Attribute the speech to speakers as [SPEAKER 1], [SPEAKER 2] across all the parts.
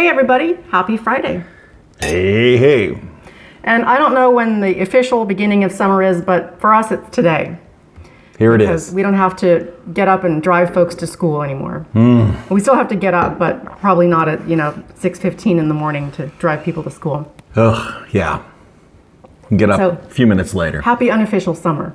[SPEAKER 1] Hey everybody, happy Friday.
[SPEAKER 2] Hey.
[SPEAKER 1] And I don't know when the official beginning of summer is, but for us it's today.
[SPEAKER 2] Here it
[SPEAKER 1] Because
[SPEAKER 2] is.
[SPEAKER 1] we don't have to get up and drive folks to school anymore. We still have to get up, but probably not at 6:15 in the morning to drive people to school.
[SPEAKER 2] Ugh, yeah. Get up
[SPEAKER 1] So,
[SPEAKER 2] a few minutes later.
[SPEAKER 1] Happy unofficial summer.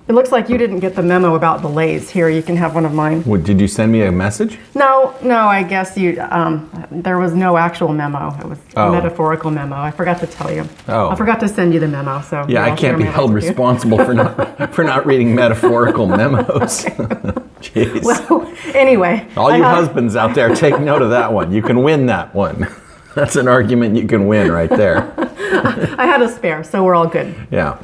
[SPEAKER 1] It looks like you didn't get the memo about the Lays. Here, you can have one of mine.
[SPEAKER 2] What, did you send me a message?
[SPEAKER 1] No, I guess there was no actual memo. It was a metaphorical memo. I forgot to tell you.
[SPEAKER 2] Oh.
[SPEAKER 1] I forgot to send you the memo. So
[SPEAKER 2] Yeah, I can't be held responsible for not reading metaphorical memos. Jeez.
[SPEAKER 1] Well, anyway.
[SPEAKER 2] All you husbands out there, take note of that one. You can win that one. That's an argument you can win right there.
[SPEAKER 1] I had a spare, so we're all good.
[SPEAKER 2] Yeah.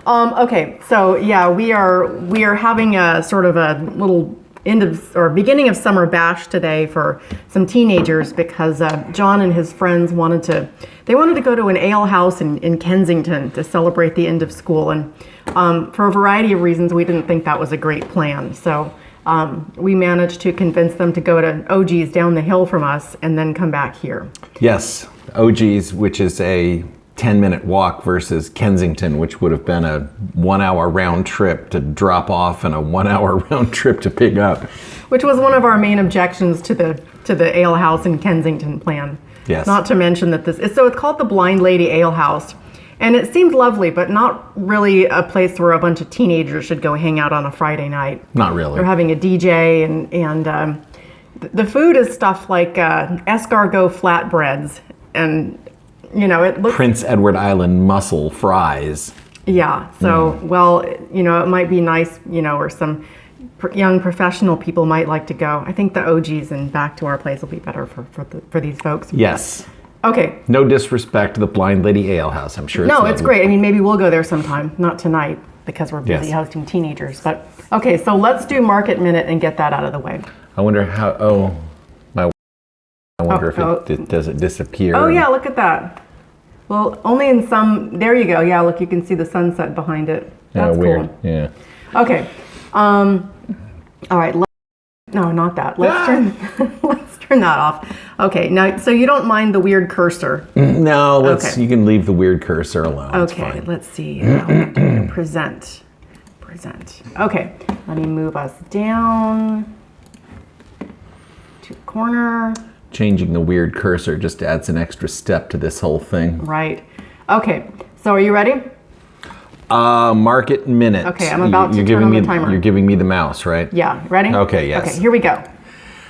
[SPEAKER 1] Okay, so yeah, we are having a sort of a little beginning of summer bash today for some teenagers because John and his friends wanted to go to an ale house in Kensington to celebrate the end of school, and for a variety of reasons we didn't think that was a great plan. So we managed to convince them to go to OG's down the hill from us and then come back here.
[SPEAKER 2] Yes, OG's, which is a 10-minute walk versus Kensington, which would have been a 1-hour round trip to drop off and a 1-hour round trip to pick up.
[SPEAKER 1] Which was one of our main objections to the ale house in Kensington plan.
[SPEAKER 2] Yes.
[SPEAKER 1] Not to mention that it's called the Blind Lady Ale House, and it seemed lovely, but not really a place where a bunch of teenagers should go hang out on a Friday night.
[SPEAKER 2] Not really.
[SPEAKER 1] They're having a DJ, and the food is stuff like escargot flatbreads, and it looks...
[SPEAKER 2] Prince Edward Island mussel fries.
[SPEAKER 1] Yeah, so, well, it might be nice, or some young professional people might like to go. I think the OGs and back to our place will be better for these folks.
[SPEAKER 2] Yes.
[SPEAKER 1] Okay.
[SPEAKER 2] No disrespect to the Blind Lady Ale House. I'm sure
[SPEAKER 1] it's great. I mean, maybe we'll go there sometime. Not tonight, because we're busy hosting teenagers. But, okay, so let's do Market Minute and get that out of the way.
[SPEAKER 2] I wonder how, I wonder if does it disappear?
[SPEAKER 1] Oh, yeah, look at that. Well, only in some, there you go. Yeah, look, you can see the sunset behind it. That's
[SPEAKER 2] weird.
[SPEAKER 1] Cool.
[SPEAKER 2] Yeah.
[SPEAKER 1] Okay. All right. No, not that. Let's turn that off. Okay. Now, so you don't mind the weird cursor?
[SPEAKER 2] No,
[SPEAKER 1] Okay.
[SPEAKER 2] You can leave the weird cursor alone. It's
[SPEAKER 1] Okay.
[SPEAKER 2] fine.
[SPEAKER 1] Let's see. Present. Okay. Let me move us down to the corner.
[SPEAKER 2] Changing the weird cursor just adds an extra step to this whole thing.
[SPEAKER 1] Right. Okay. So are you ready?
[SPEAKER 2] Market Minute.
[SPEAKER 1] Okay, I'm about to turn on the timer.
[SPEAKER 2] You're giving me the mouse, right?
[SPEAKER 1] Yeah. Ready?
[SPEAKER 2] Okay, yes.
[SPEAKER 1] Okay, here we go.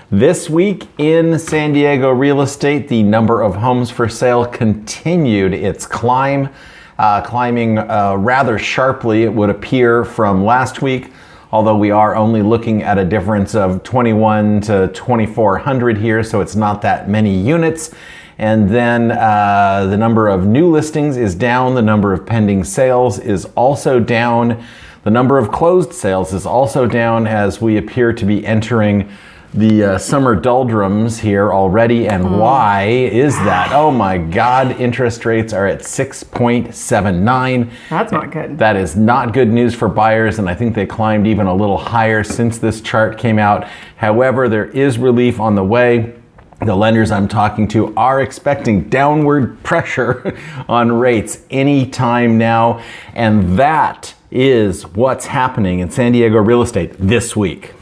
[SPEAKER 2] This week in San Diego real estate, the number of homes for sale continued its climb, climbing rather sharply, it would appear, from last week. Although we are only looking at a difference of 21 to 2,400 here, so it's not that many units. And then the number of new listings is down. The number of pending sales is also down. The number of closed sales is also down as we appear to be entering the summer doldrums here already. And why is that? Oh my God, interest rates are at 6.79.
[SPEAKER 1] That's not good.
[SPEAKER 2] That is not good news for buyers, and I think they climbed even a little higher since this chart came out. However, there is relief on the way. The lenders I'm talking to are expecting downward pressure on rates any time now, and that is what's happening in San Diego real estate this week.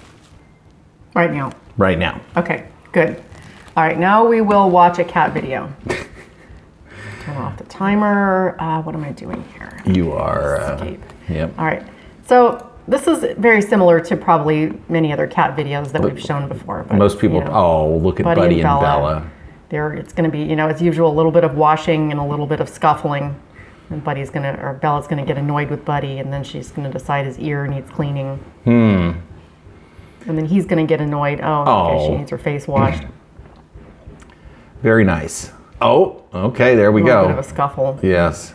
[SPEAKER 1] Right now.
[SPEAKER 2] Right now.
[SPEAKER 1] Okay, good. All right, now we will watch a cat video. Turn off the timer. What am I doing here?
[SPEAKER 2] You are.
[SPEAKER 1] Escape.
[SPEAKER 2] Yep.
[SPEAKER 1] All right. So this is very similar to probably many other cat videos that we've shown before. But,
[SPEAKER 2] most people, look at Buddy and Bella.
[SPEAKER 1] It's going to be, as usual, a little bit of washing and a little bit of scuffling. And Bella's going to get annoyed with Buddy, and then she's going to decide his ear needs cleaning. And then he's going to get annoyed. Okay, she needs her face washed.
[SPEAKER 2] Very nice. Oh, okay, there we
[SPEAKER 1] A
[SPEAKER 2] go.
[SPEAKER 1] little bit of a scuffle.
[SPEAKER 2] Yes.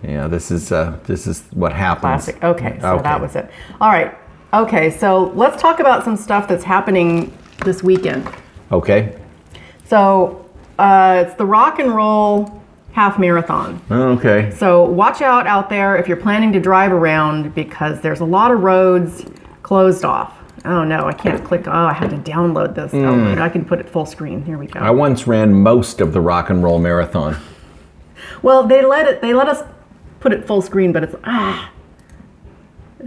[SPEAKER 2] Yeah, this is what happens.
[SPEAKER 1] Classic. Okay, so that was it. All right. Okay, so let's talk about some stuff that's happening this weekend.
[SPEAKER 2] Okay.
[SPEAKER 1] So it's the Rock and Roll Half Marathon.
[SPEAKER 2] Okay.
[SPEAKER 1] So watch out there if you're planning to drive around because there's a lot of roads closed off. Oh no, I can't click. Oh, I had to download this. Oh, I can put it full screen. Here we go.
[SPEAKER 2] I once ran most of the Rock and Roll Marathon.
[SPEAKER 1] Well, they let us put it full screen, but it's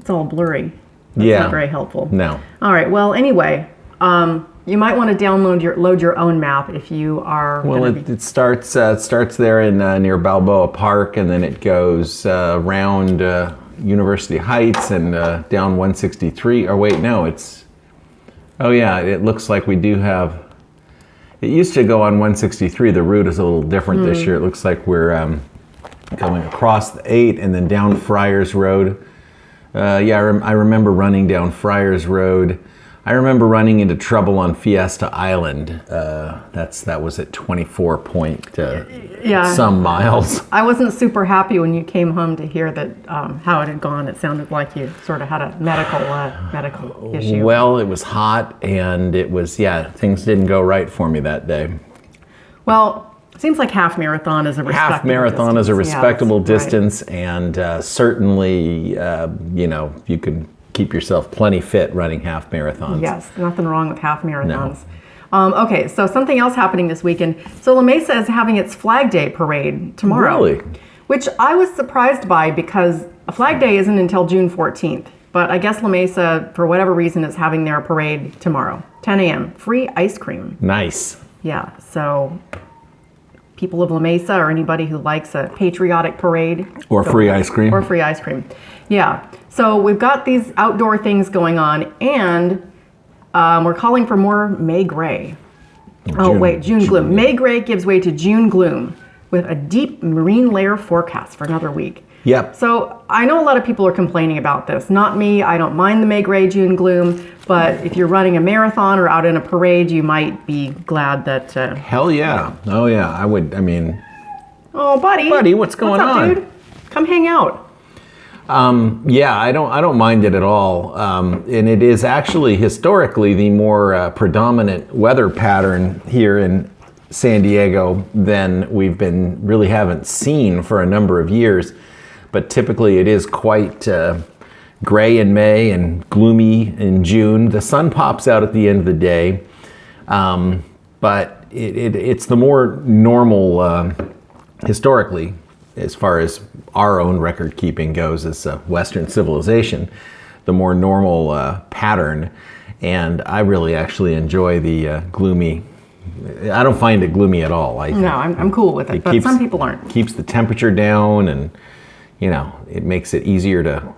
[SPEAKER 1] all blurry. That's not very helpful.
[SPEAKER 2] No.
[SPEAKER 1] All right. Well, anyway, you might want to load your own map if you are.
[SPEAKER 2] Well, it starts there in near Balboa Park, and then it goes around University Heights and down 163. Or wait, no, it's. Oh yeah, it looks like we do have. It used to go on 163. The route is a little different this year. It looks like we're going across the 8 and then down Friars Road. I remember running down Friars Road. I remember running into trouble on Fiesta Island. That was at 24 point some miles.
[SPEAKER 1] I wasn't super happy when you came home to hear that how it had gone. It sounded like you sort of had a medical issue.
[SPEAKER 2] Well, it was hot, and it was things didn't go right for me that day.
[SPEAKER 1] Well, seems like half marathon is a respectable distance, and certainly you can keep yourself plenty fit running half marathons. Yes, nothing wrong with half marathons. No. Okay, so something else happening this weekend. So La Mesa is having its Flag Day parade tomorrow.
[SPEAKER 2] Really?
[SPEAKER 1] Which I was surprised by because a Flag Day isn't until June 14th. But I guess La Mesa, for whatever reason, is having their parade tomorrow, 10 a.m. Free ice cream.
[SPEAKER 2] Nice.
[SPEAKER 1] Yeah, so people of La Mesa or anybody who likes a patriotic parade.
[SPEAKER 2] Or free ice cream.
[SPEAKER 1] Or free ice cream. Yeah. So we've got these outdoor things going on, and we're calling for more May Gray. June gloom. May Gray gives way to June gloom with a deep marine layer forecast for another week.
[SPEAKER 2] Yep.
[SPEAKER 1] So I know a lot of people are complaining about this. Not me. I don't mind the May Gray June gloom, but if you're running a marathon or out in a parade, you might be glad that.
[SPEAKER 2] Hell yeah! Oh yeah, I would. I mean.
[SPEAKER 1] Oh, buddy.
[SPEAKER 2] Buddy, what's going on?
[SPEAKER 1] Dude? Come hang out.
[SPEAKER 2] I don't mind it at all, and it is actually historically the more predominant weather pattern here in San Diego than we've haven't seen for a number of years. But typically it is quite gray in May and gloomy in June. The sun pops out at the end of the day, but it's the more normal historically, as far as our own record keeping goes as a Western civilization, the more normal pattern. And I really actually enjoy the gloomy. I don't find it gloomy at all.
[SPEAKER 1] I'm cool with it, but some people aren't.
[SPEAKER 2] Keeps the temperature down, and it makes it easier to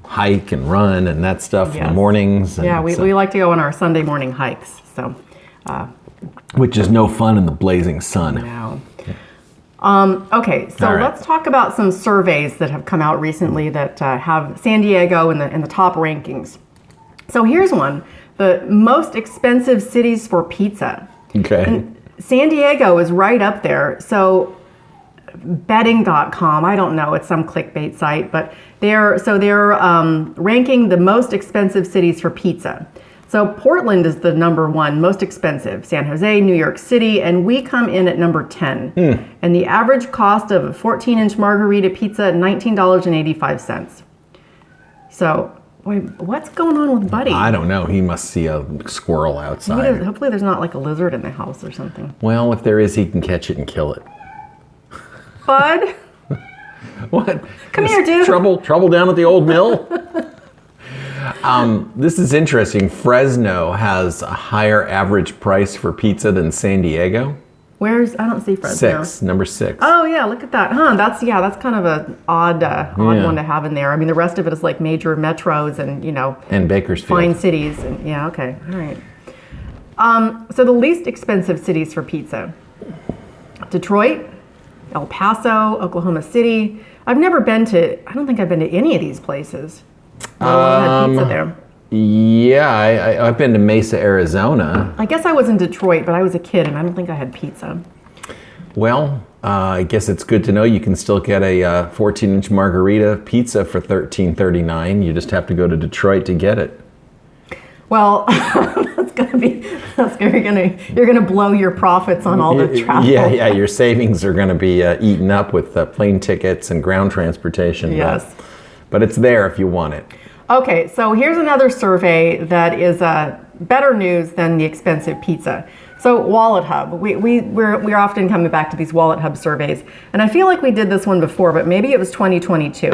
[SPEAKER 2] hike and run and that stuff in the mornings. And
[SPEAKER 1] we like to go on our Sunday morning hikes. So,
[SPEAKER 2] which is no fun in the blazing sun.
[SPEAKER 1] No. Okay, so let's talk about some surveys that have come out recently that have San Diego in the top rankings. So here's one: the most expensive cities for pizza.
[SPEAKER 2] Okay.
[SPEAKER 1] And San Diego is right up there. So betting.com, I don't know, it's some clickbait site, but they're ranking the most expensive cities for pizza. So Portland is the number 1 most expensive, San Jose, New York City, and we come in at number 10. And the average cost of a 14-inch margarita pizza, $19.85. So, wait, what's going on with Buddy?
[SPEAKER 2] I don't know. He must see a squirrel outside.
[SPEAKER 1] Hopefully there's not like a lizard in the house or something.
[SPEAKER 2] Well, if there is, he can catch it and kill it.
[SPEAKER 1] Bud?
[SPEAKER 2] What?
[SPEAKER 1] Come here, dude.
[SPEAKER 2] Trouble down at the old mill? This is interesting. Fresno has a higher average price for pizza than San Diego.
[SPEAKER 1] I don't see Fresno.
[SPEAKER 2] Number 6.
[SPEAKER 1] Oh yeah, look at that. That's kind of an odd one to have in there. I mean, the rest of it is like major metros and
[SPEAKER 2] and Bakersfield,
[SPEAKER 1] fine cities, and okay, all right. So the least expensive cities for pizza: Detroit, El Paso, Oklahoma City. I don't think I've been to any of these places. Had pizza there.
[SPEAKER 2] Yeah, I've been to Mesa, Arizona.
[SPEAKER 1] I guess I was in Detroit, but I was a kid, and I don't think I had pizza.
[SPEAKER 2] Well, I guess it's good to know you can still get a 14-inch margarita pizza for $13.39. You just have to go to Detroit to get it.
[SPEAKER 1] Well, you're gonna blow your profits on all the travel.
[SPEAKER 2] Yeah, your savings are gonna be eaten up with plane tickets and ground transportation.
[SPEAKER 1] Yes.
[SPEAKER 2] But it's there if you want it.
[SPEAKER 1] Okay, so here's another survey that is better news than the expensive pizza. So Wallet Hub, we're often coming back to these Wallet Hub surveys, and I feel like we did this one before, but maybe it was 2022.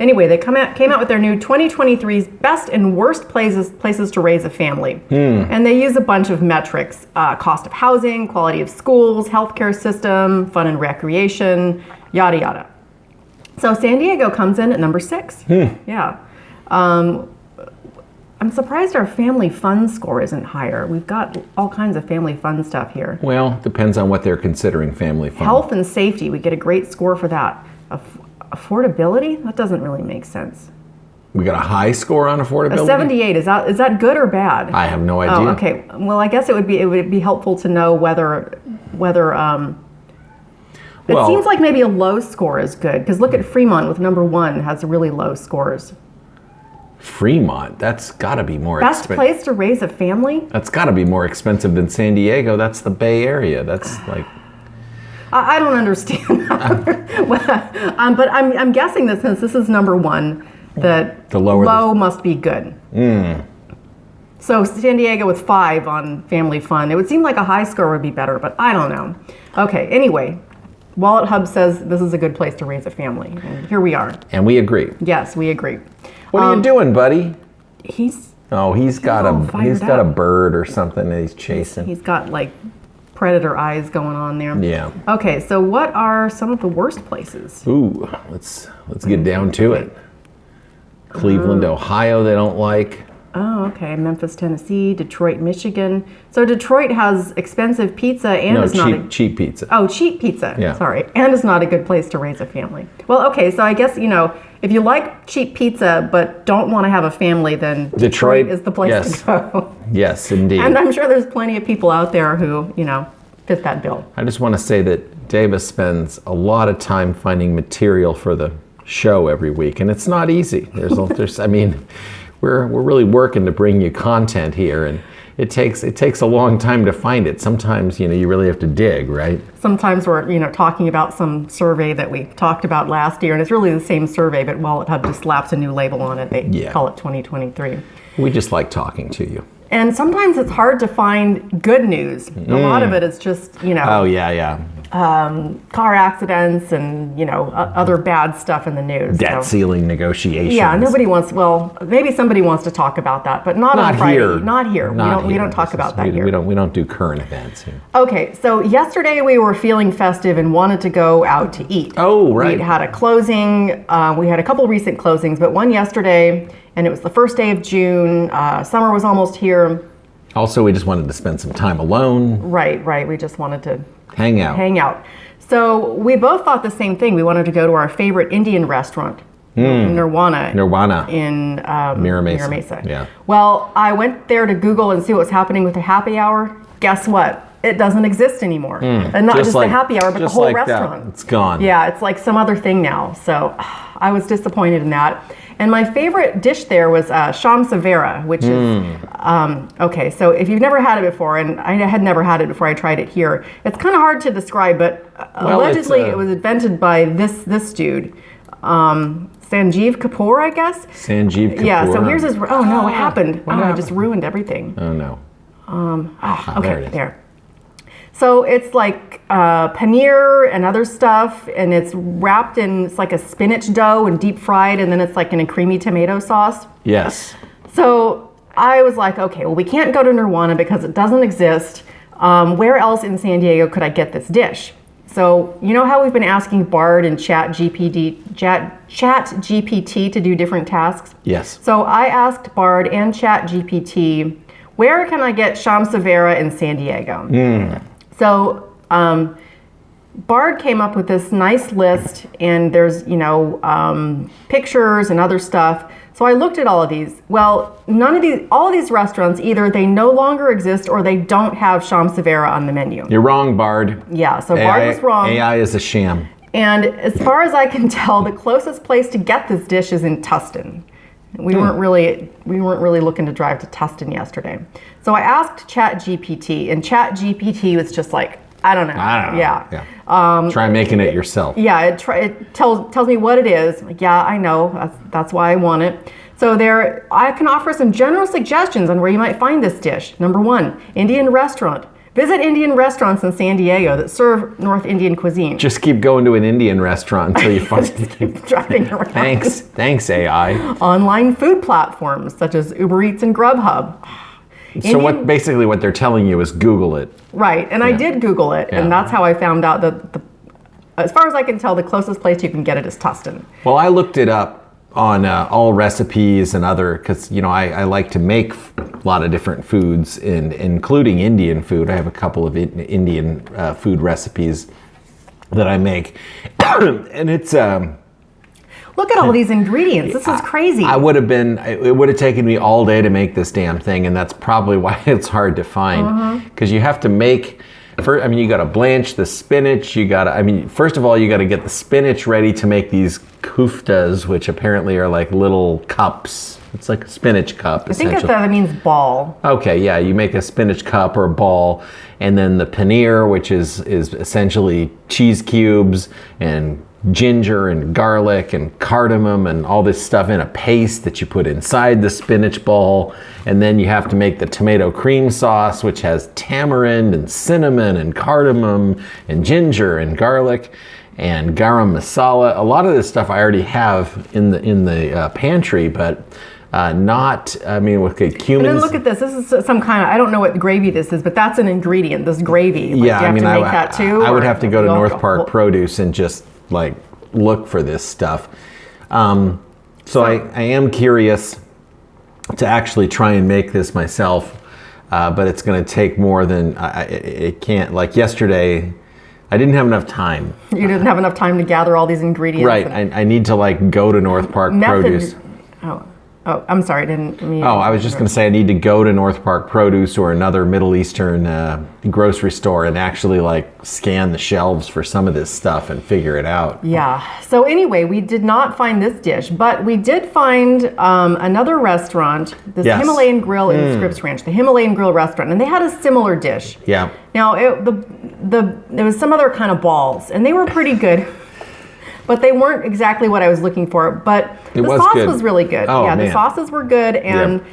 [SPEAKER 1] Anyway, they came out with their new 2023's best and worst places to raise a family, and they use a bunch of metrics: cost of housing, quality of schools, healthcare system, fun and recreation, yada yada. So San Diego comes in at number 6. Yeah. I'm surprised our family fun score isn't higher. We've got all kinds of family fun stuff here.
[SPEAKER 2] Well, depends on what they're considering family fun.
[SPEAKER 1] Health and safety, we get a great score for that. Affordability? That doesn't really make sense.
[SPEAKER 2] We got a high score on affordability?
[SPEAKER 1] A 78, is that good or bad?
[SPEAKER 2] I have no idea.
[SPEAKER 1] Oh, okay. Well, I guess it would be helpful to know whether it seems like maybe a low score is good, because look at Fremont with number 1 has really low scores.
[SPEAKER 2] Fremont, that's got to be more
[SPEAKER 1] Best
[SPEAKER 2] expensive.
[SPEAKER 1] place to raise a family?
[SPEAKER 2] That's got to be more expensive than San Diego. That's the Bay Area. That's like...
[SPEAKER 1] I don't understand that. But I'm guessing that since this is number 1, that
[SPEAKER 2] The lower
[SPEAKER 1] low must be good. So San Diego with 5 on family fun. It would seem like a high score would be better, but I don't know. Okay, anyway, Wallet Hub says this is a good place to raise a family, and here we are.
[SPEAKER 2] And we agree.
[SPEAKER 1] Yes, we agree.
[SPEAKER 2] What are you doing, buddy?
[SPEAKER 1] He's
[SPEAKER 2] got
[SPEAKER 1] all
[SPEAKER 2] a
[SPEAKER 1] fired
[SPEAKER 2] got a
[SPEAKER 1] up.
[SPEAKER 2] bird or something that he's chasing.
[SPEAKER 1] He's got like predator eyes going on there.
[SPEAKER 2] Yeah.
[SPEAKER 1] Okay, so what are some of the worst places?
[SPEAKER 2] Ooh, let's get down to it. Cleveland, Ohio, they don't like.
[SPEAKER 1] Oh, okay. Memphis, Tennessee, Detroit, Michigan. So Detroit has expensive pizza and is not
[SPEAKER 2] cheap pizza.
[SPEAKER 1] Oh, cheap pizza.
[SPEAKER 2] Yeah.
[SPEAKER 1] Sorry. And is not a good place to raise a family. Well, okay, so I guess, if you like cheap pizza but don't want to have a family, then Detroit is the place to go.
[SPEAKER 2] Yes, indeed.
[SPEAKER 1] And I'm sure there's plenty of people out there who, fit that bill.
[SPEAKER 2] I just want to say that Deva spends a lot of time finding material for the show every week, and it's not easy. We're really working to bring you content here, and it takes a long time to find it. Sometimes, you really have to dig, right?
[SPEAKER 1] Sometimes we're, talking about some survey that we talked about last year, and it's really the same survey, but Wallet Hub just slaps a new label on it. They call it 2023.
[SPEAKER 2] We just like talking to you.
[SPEAKER 1] And sometimes it's hard to find good news. A lot of it is just,
[SPEAKER 2] Oh, yeah.
[SPEAKER 1] car accidents and, other bad stuff in the news.
[SPEAKER 2] Debt ceiling negotiations.
[SPEAKER 1] Yeah, maybe somebody wants to talk about that, but not on Friday.
[SPEAKER 2] Here.
[SPEAKER 1] Not here. We don't talk about that here.
[SPEAKER 2] We don't do current events here.
[SPEAKER 1] Okay, so yesterday we were feeling festive and wanted to go out to eat.
[SPEAKER 2] Oh, right.
[SPEAKER 1] We had a closing. We had a couple recent closings, but one yesterday, and it was the first day of June. Summer was almost here.
[SPEAKER 2] Also, we just wanted to spend some time alone.
[SPEAKER 1] Right. We just wanted to
[SPEAKER 2] hang out.
[SPEAKER 1] So we both thought the same thing. We wanted to go to our favorite Indian restaurant, Nirvana in
[SPEAKER 2] Mira
[SPEAKER 1] Mesa.
[SPEAKER 2] Mesa. Yeah.
[SPEAKER 1] Well, I went there to Google and see what was happening with the happy hour. Guess what? It doesn't exist anymore. And not just the happy hour, but the whole restaurant.
[SPEAKER 2] It's gone.
[SPEAKER 1] Yeah, it's like some other thing now. So I was disappointed in that. And my favorite dish there was sham savera, which is, okay, so if you've never had it before, and I had never had it before I tried it here, it's kind of hard to describe, but allegedly it was invented by this dude, Sanjeev Kapoor, I guess?
[SPEAKER 2] Sanjeev Kapoor.
[SPEAKER 1] Yeah, so here's his, what happened? I just ruined everything.
[SPEAKER 2] Oh, no.
[SPEAKER 1] Okay, there. So it's like paneer and other stuff, and it's wrapped in, it's like a spinach dough and deep fried, and then it's like in a creamy tomato sauce.
[SPEAKER 2] Yes.
[SPEAKER 1] So I was like, okay, well, we can't go to Nirvana because it doesn't exist. Where else in San Diego could I get this dish? So you know how we've been asking Bard and Chat GPT to do different tasks?
[SPEAKER 2] Yes.
[SPEAKER 1] So I asked Bard and Chat GPT, where can I get sham savera in San Diego? So Bard came up with this nice list, and there's, pictures and other stuff. So I looked at all of these. Well, all of these restaurants, either they no longer exist or they don't have sham savera on the menu.
[SPEAKER 2] You're wrong, Bard.
[SPEAKER 1] Yeah, so Bard was wrong.
[SPEAKER 2] AI is a sham.
[SPEAKER 1] And as far as I can tell, the closest place to get this dish is in Tustin. We weren't really looking to drive to Tustin yesterday. So I asked ChatGPT, and ChatGPT was just like, I don't know. Yeah.
[SPEAKER 2] Try making it yourself.
[SPEAKER 1] Yeah, it tells me what it is. Like, yeah, I know. That's why I want it. So I can offer some general suggestions on where you might find this dish. Number 1, Indian restaurant. Visit Indian restaurants in San Diego that serve North Indian cuisine.
[SPEAKER 2] Just keep going to an Indian restaurant until you find
[SPEAKER 1] keep driving around.
[SPEAKER 2] Thanks AI.
[SPEAKER 1] Online food platforms such as Uber Eats and Grubhub.
[SPEAKER 2] So basically what they're telling you is Google it.
[SPEAKER 1] Right, and I did Google it, and that's how I found out that as far as I can tell, the closest place you can get it is Tustin.
[SPEAKER 2] Well, I looked it up on all recipes and because I like to make a lot of different foods, including Indian food. I have a couple of Indian food recipes that I make, and it's.
[SPEAKER 1] Look at all these ingredients. This is crazy.
[SPEAKER 2] It would have taken me all day to make this damn thing, and that's probably why it's hard to find, because you have to make. You got to blanch the spinach. First of all, you got to get the spinach ready to make these kuftas, which apparently are like little cups. It's like a spinach cup, essentially.
[SPEAKER 1] I think that means ball.
[SPEAKER 2] Okay, yeah, you make a spinach cup or a ball, and then the paneer, which is essentially cheese cubes and ginger and garlic and cardamom and all this stuff in a paste that you put inside the spinach ball. And then you have to make the tomato cream sauce, which has tamarind and cinnamon and cardamom and ginger and garlic and garam masala. A lot of this stuff I already have in the pantry, but with cumin.
[SPEAKER 1] And then look at this. This is some kind of, I don't know what gravy this is, but that's an ingredient, this gravy. Like,
[SPEAKER 2] yeah,
[SPEAKER 1] do you have to make that too?
[SPEAKER 2] I would have to go to North Park Produce and just look for this stuff. So I am curious to actually try and make this myself, but it's going to take more than, it can't, like yesterday, I didn't have enough time.
[SPEAKER 1] You didn't have enough time to gather all these ingredients.
[SPEAKER 2] Right, I need to go to North Park Produce.
[SPEAKER 1] Oh, I'm sorry, I didn't mean.
[SPEAKER 2] Oh, I was just going to say I need to go to North Park Produce or another Middle Eastern grocery store and actually scan the shelves for some of this stuff and figure it out.
[SPEAKER 1] Yeah. So anyway, we did not find this dish, but we did find another restaurant, this Himalayan Grill in Scripps Ranch, the Himalayan Grill restaurant, and they had a similar dish.
[SPEAKER 2] Yeah.
[SPEAKER 1] Now, there was some other kind of balls, and they were pretty good. But they weren't exactly what I was looking for. But the sauce was really good.
[SPEAKER 2] Oh,
[SPEAKER 1] yeah,
[SPEAKER 2] man.
[SPEAKER 1] The sauces were good, and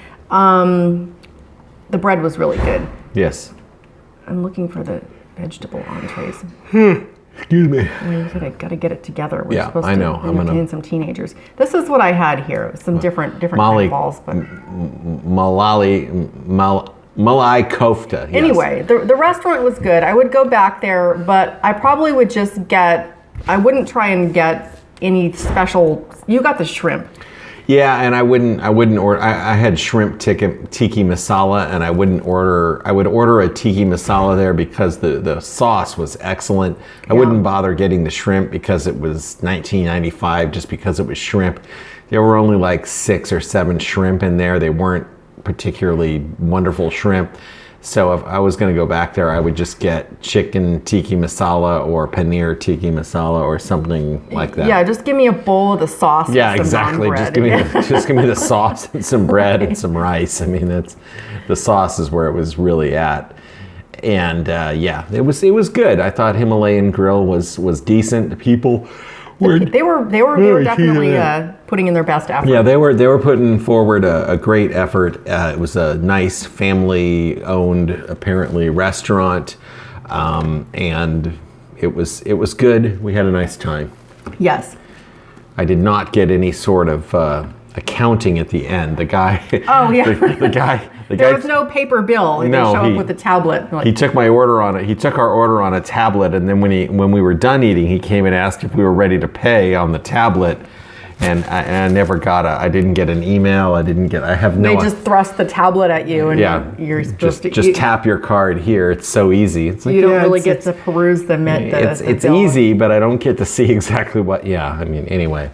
[SPEAKER 1] the bread was really good.
[SPEAKER 2] Yes.
[SPEAKER 1] I'm looking for the vegetable entrees.
[SPEAKER 2] Excuse me.
[SPEAKER 1] I gotta get it together. We're supposed
[SPEAKER 2] I know.
[SPEAKER 1] to entertain some teenagers. This is what I had here. Some different kind of balls, but
[SPEAKER 2] Malai kofta. Yes.
[SPEAKER 1] Anyway, the restaurant was good. I would go back there, but I probably would just I wouldn't try and get any special. You got the shrimp.
[SPEAKER 2] Yeah, and I wouldn't order. I had shrimp tiki masala, and I would order a tiki masala there because the sauce was excellent. I wouldn't bother getting the shrimp because it was $19.95 just because it was shrimp. There were only 6 or 7 shrimp in there. They weren't particularly wonderful shrimp. So if I was going to go back there, I would just get chicken tiki masala or paneer tiki masala or something like that.
[SPEAKER 1] Yeah, just give me a bowl of the sauce.
[SPEAKER 2] Yeah,
[SPEAKER 1] and some
[SPEAKER 2] exactly. Just give me the sauce and some bread and some rice. The sauce is where it was really at. And it was good. I thought Himalayan Grill was decent. The people
[SPEAKER 1] they were definitely putting in their best effort.
[SPEAKER 2] Yeah, they were putting forward a great effort. It was a nice family-owned, apparently, restaurant, and it was good. We had a nice time.
[SPEAKER 1] Yes.
[SPEAKER 2] I did not get any sort of accounting at the end. The guy.
[SPEAKER 1] Oh yeah.
[SPEAKER 2] the guy.
[SPEAKER 1] There was no paper bill. They show up with a tablet.
[SPEAKER 2] He took my order on it. He took our order on a tablet, and then when we were done eating, he came and asked if we were ready to pay on the tablet. And I never got I didn't get an email.
[SPEAKER 1] They just thrust the tablet at you, and you're supposed to
[SPEAKER 2] just tap your card here. It's so easy. It's
[SPEAKER 1] you don't really get to peruse the
[SPEAKER 2] It's easy, but I don't get to see exactly what. Yeah, anyway.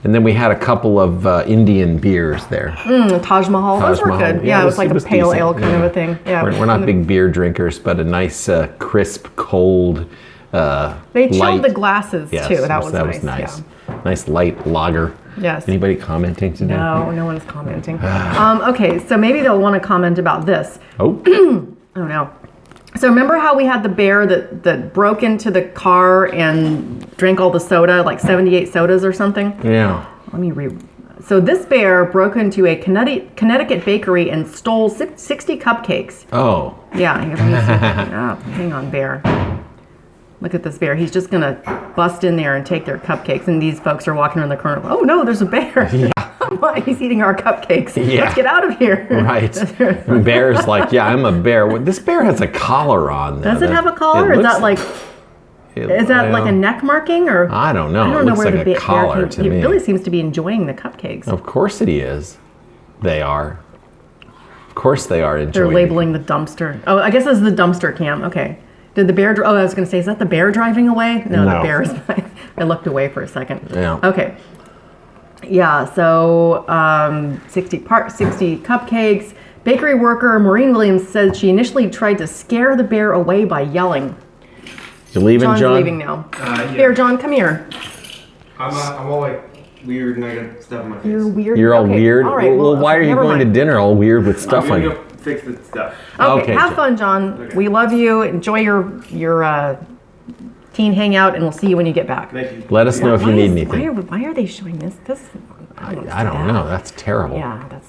[SPEAKER 2] And then we had a couple of Indian beers there.
[SPEAKER 1] Taj Mahal. Those were good. Yeah, it was like a pale ale kind of a thing. Yeah.
[SPEAKER 2] We're not big beer drinkers, but a nice, crisp, cold,
[SPEAKER 1] they chilled the glasses too. That was nice.
[SPEAKER 2] Yeah. Nice light lager.
[SPEAKER 1] Yes.
[SPEAKER 2] Anybody commenting today?
[SPEAKER 1] No one's commenting. Okay, so maybe they'll want to comment about this.
[SPEAKER 2] Oh.
[SPEAKER 1] I don't know. So remember how we had the bear that broke into the car and drank all the soda, like 78 sodas or something?
[SPEAKER 2] Yeah.
[SPEAKER 1] Let me read. So this bear broke into a Connecticut bakery and stole 60 cupcakes.
[SPEAKER 2] Oh.
[SPEAKER 1] Yeah, here, let me see. Oh, hang on, bear. Look at this bear. He's just going to bust in there and take their cupcakes. And these folks are walking around the corner. Oh, no, there's a bear.
[SPEAKER 2] Yeah.
[SPEAKER 1] He's eating our cupcakes.
[SPEAKER 2] Yeah.
[SPEAKER 1] Let's get out of here.
[SPEAKER 2] Right. And bear's like, yeah, I'm a bear. Well, this bear has a collar on.
[SPEAKER 1] Does it have a collar? Is that like... Is that like a neck marking, or
[SPEAKER 2] I don't know.
[SPEAKER 1] I don't
[SPEAKER 2] It
[SPEAKER 1] know
[SPEAKER 2] looks
[SPEAKER 1] where
[SPEAKER 2] like
[SPEAKER 1] the
[SPEAKER 2] a collar to me.
[SPEAKER 1] He really seems to be enjoying the cupcakes.
[SPEAKER 2] Of course it is. They are. Of course they are enjoying.
[SPEAKER 1] They're labeling the dumpster. Oh, I guess this is the dumpster cam. Okay. Did the bear? I was going to say, is that the bear driving away? No, the bear is. I looked away for a second.
[SPEAKER 2] Yeah.
[SPEAKER 1] Okay. Yeah. So 60 cupcakes. Bakery worker Maureen Williams said she initially tried to scare the bear away by yelling.
[SPEAKER 2] You leaving,
[SPEAKER 1] John's
[SPEAKER 2] John?
[SPEAKER 1] leaving now.
[SPEAKER 3] Yeah.
[SPEAKER 1] Here, John, come here.
[SPEAKER 3] I'm all like weird and I got stuff in my face.
[SPEAKER 1] You're weird.
[SPEAKER 2] You're all
[SPEAKER 1] Okay,
[SPEAKER 2] weird?
[SPEAKER 1] All right,
[SPEAKER 2] well, why are you
[SPEAKER 1] never
[SPEAKER 2] going to
[SPEAKER 1] mind.
[SPEAKER 2] dinner all weird with stuff
[SPEAKER 3] I'm
[SPEAKER 2] on
[SPEAKER 3] gonna
[SPEAKER 2] you?
[SPEAKER 3] go fix the stuff.
[SPEAKER 1] Okay, have
[SPEAKER 2] John.
[SPEAKER 1] fun, John.
[SPEAKER 3] Okay.
[SPEAKER 1] We love you. Enjoy your teen hangout, and we'll see you when you get back.
[SPEAKER 3] Thank you.
[SPEAKER 2] Let us know if you need anything.
[SPEAKER 1] Why are they showing this?
[SPEAKER 2] I don't know. That's terrible.
[SPEAKER 1] Yeah, that's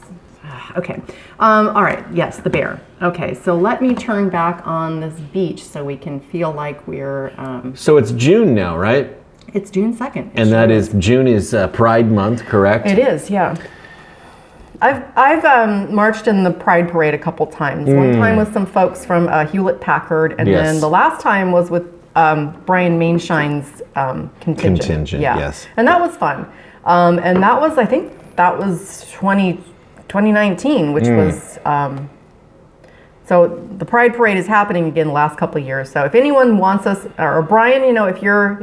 [SPEAKER 1] okay. All right. Yes, the bear. Okay, so let me turn back on this beach so we can feel like we're.
[SPEAKER 2] So it's June now, right?
[SPEAKER 1] It's June 2nd.
[SPEAKER 2] And that is June is Pride Month, correct?
[SPEAKER 1] It is, yeah. I've marched in the Pride Parade a couple times. One time with some folks from Hewlett Packard, and
[SPEAKER 2] Yes.
[SPEAKER 1] then the last time was with Brian Mainshine's contingent.
[SPEAKER 2] Contingent,
[SPEAKER 1] Yeah.
[SPEAKER 2] yes.
[SPEAKER 1] And that was fun. And that was, I think, that was 2019, which was. So the Pride Parade is happening again the last couple of years. So if anyone wants us, or Brian, if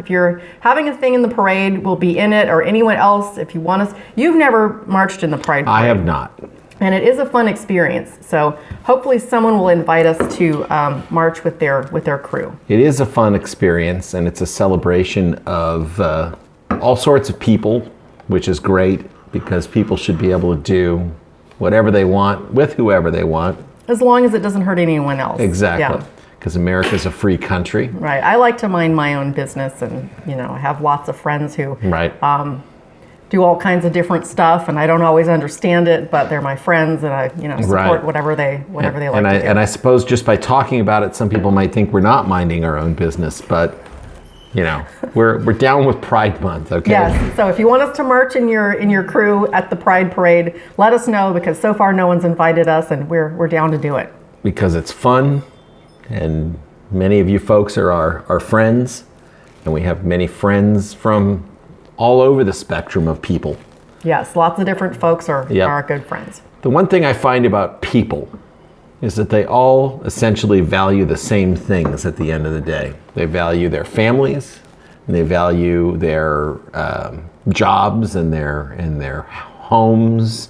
[SPEAKER 1] you're having a thing in the parade, we'll be in it. Or anyone else, if you want us, you've never marched in the Pride Parade.
[SPEAKER 2] I have not.
[SPEAKER 1] And it is a fun experience. So hopefully someone will invite us to march with their crew.
[SPEAKER 2] It is a fun experience, and it's a celebration of all sorts of people, which is great because people should be able to do whatever they want with whoever they want.
[SPEAKER 1] As long as it doesn't hurt anyone else.
[SPEAKER 2] Exactly.
[SPEAKER 1] Yeah.
[SPEAKER 2] Because America's a free country.
[SPEAKER 1] Right. I like to mind my own business, and I have lots of friends who
[SPEAKER 2] Right.
[SPEAKER 1] do all kinds of different stuff, and I don't always understand it, but they're my friends, and I support
[SPEAKER 2] Right.
[SPEAKER 1] whatever they like to do.
[SPEAKER 2] And I suppose just by talking about it, some people might think we're not minding our own business, but we're down with Pride Month, okay?
[SPEAKER 1] Yes. So if you want us to march in your crew at the Pride Parade, let us know, because so far no one's invited us, and we're down to do it.
[SPEAKER 2] Because it's fun, and many of you folks are our friends, and we have many friends from all over the spectrum of people.
[SPEAKER 1] Yes, lots of different folks are
[SPEAKER 2] Yep.
[SPEAKER 1] good friends.
[SPEAKER 2] The one thing I find about people is that they all essentially value the same things at the end of the day. They value their families, and they value their jobs and their homes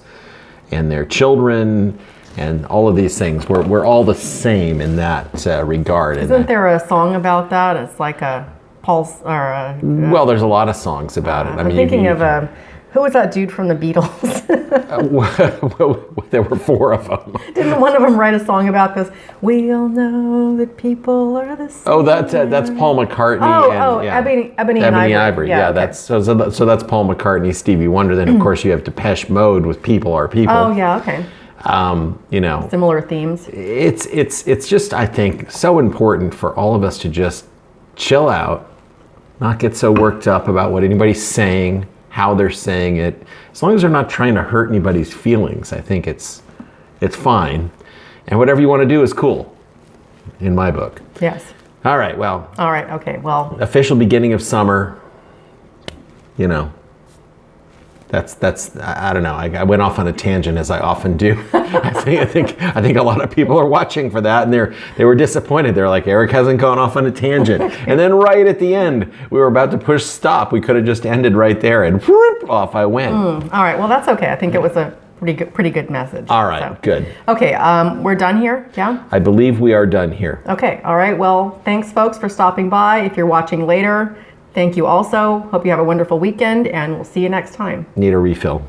[SPEAKER 2] and their children and all of these things. We're all the same in that regard.
[SPEAKER 1] Isn't there a song about that? It's like a pulse or a.
[SPEAKER 2] Well, there's a lot of songs about it.
[SPEAKER 1] I'm thinking of who was that dude from the Beatles?
[SPEAKER 2] There were 4 of them.
[SPEAKER 1] Didn't one of them write a song about this? We all know that people are the same.
[SPEAKER 2] Oh, that's Paul McCartney.
[SPEAKER 1] Ebony and Ivory.
[SPEAKER 2] Yeah,
[SPEAKER 1] okay.
[SPEAKER 2] that's so that's Paul McCartney, Stevie Wonder. Then of course you have Depeche Mode with People Are People.
[SPEAKER 1] Oh yeah, okay. Similar themes.
[SPEAKER 2] It's just, I think, so important for all of us to just chill out, not get so worked up about what anybody's saying, how they're saying it. As long as they're not trying to hurt anybody's feelings, I think it's fine. And whatever you want to do is cool, in my book.
[SPEAKER 1] Yes.
[SPEAKER 2] All right, well.
[SPEAKER 1] All right, okay, well.
[SPEAKER 2] Official beginning of summer, that's I don't know. I went off on a tangent, as I often do. I think a lot of people are watching for that, and they were disappointed. They're like, Eric hasn't gone off on a tangent. And then right at the end, we were about to push stop. We could have just ended right there, and whoop, off I went.
[SPEAKER 1] All right, well, that's okay. I think it was a pretty good message.
[SPEAKER 2] All right, good.
[SPEAKER 1] Okay, we're done here, yeah?
[SPEAKER 2] I believe we are done here.
[SPEAKER 1] Okay, all right. Well, thanks, folks, for stopping by. If you're watching later, thank you also. Hope you have a wonderful weekend, and we'll see you next time.
[SPEAKER 2] Need a refill.